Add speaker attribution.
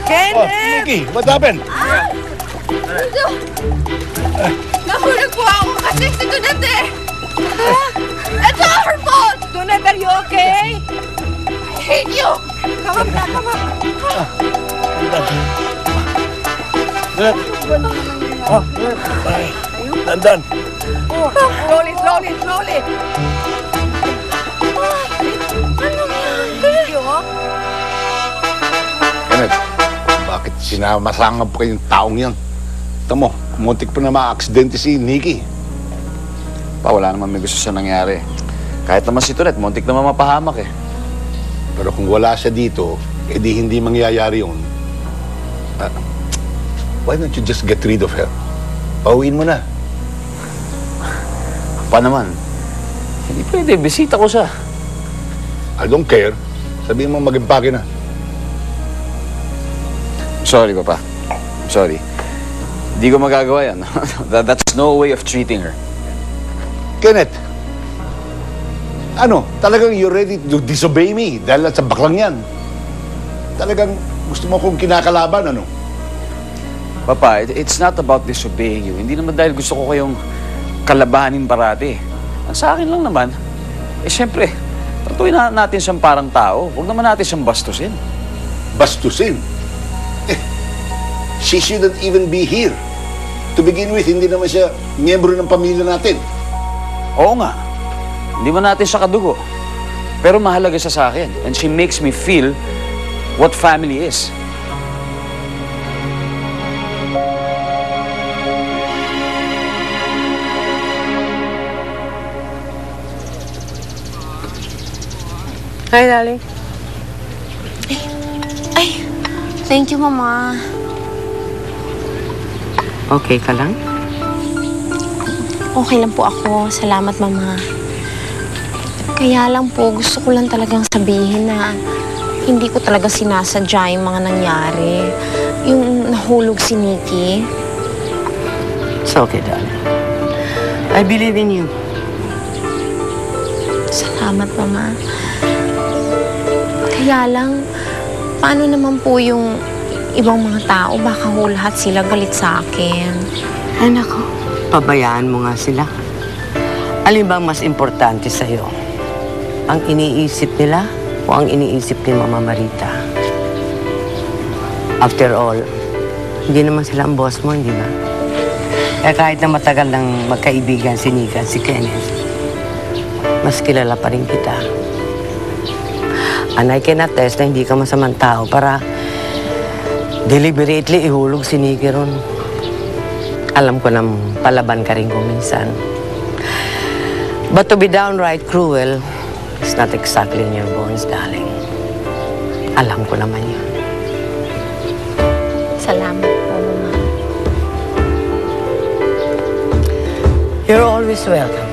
Speaker 1: Kenneth!
Speaker 2: Nikki, what happened?
Speaker 3: Nahulog po ako kasi si Donette eh. It's all her fault!
Speaker 1: Donette, are you okay?
Speaker 3: I hate you!
Speaker 1: Come on, come on.
Speaker 2: Dandan.
Speaker 1: Slowly, slowly, slowly.
Speaker 2: Kenneth, bakit sinamasangap pa yung taong yan? Tamo, muntik pa na ma-aksidente si Nikki.
Speaker 4: Pa, wala naman may gusto siya nangyari. Kahit naman si Tonet, muntik naman mapahamak eh.
Speaker 2: Pero kung wala siya dito, edi hindi mangyayari yun. Why don't you just get rid of her? Pauwiin mo na.
Speaker 4: Pa naman, hindi pwede, bisita ko siya.
Speaker 2: I don't care. Sabihin mo mag-impake na.
Speaker 4: Sorry, Papa. Sorry. Hindi ko magagawa yan. That's no way of treating her.
Speaker 2: Kenneth, ano, talagang you're ready to disobey me dahil sa baklang yan. Talagang gusto mo kong kinakalaban, ano?
Speaker 4: Papa, it's not about disobeying you. Hindi naman dahil gusto ko kayong kalabanin parati. Ang sa akin lang naman, siyempre, tratuin natin siyang parang tao. Huwag naman natin siyang bastusin.
Speaker 2: Bastusin? She shouldn't even be here. To begin with, hindi naman siya miyembro ng pamilya natin.
Speaker 4: Oo nga. Hindi man natin siya kadugo. Pero mahalaga siya sa akin. And she makes me feel what family is.
Speaker 1: Hi, darling.
Speaker 3: Ay, thank you, Mama.
Speaker 1: Okay ka lang?
Speaker 3: Okay lang po ako. Salamat, Mama. Kaya lang po, gusto ko lang talagang sabihin na hindi ko talaga sinasadya yung mga nangyari. Yung nahulog si Nikki.
Speaker 1: It's okay, darling. I believe in you.
Speaker 3: Salamat, Mama. Kaya lang, paano naman po yung ibang mga tao? Baka ho lahat sila galit sa akin.
Speaker 1: Ay, nako. Pabayaan mo nga sila. Alin bang mas importante sa'yo? Ang iniisip nila o ang iniisip ni Mama Marita? After all, hindi naman sila ang boss mo, hindi ba? Kaya kahit na matagal nang magkaibigan si Nika at si Kenneth, mas kilala pa rin kita. And I can attest na hindi ka masamang tao para deliberately ihulog si Nikki ron. Alam ko nang palaban ka rin kung minsan. But to be downright cruel is not exactly in your bones, darling. Alam ko naman yun.
Speaker 3: Salamat po, Mama.
Speaker 1: You're always welcome.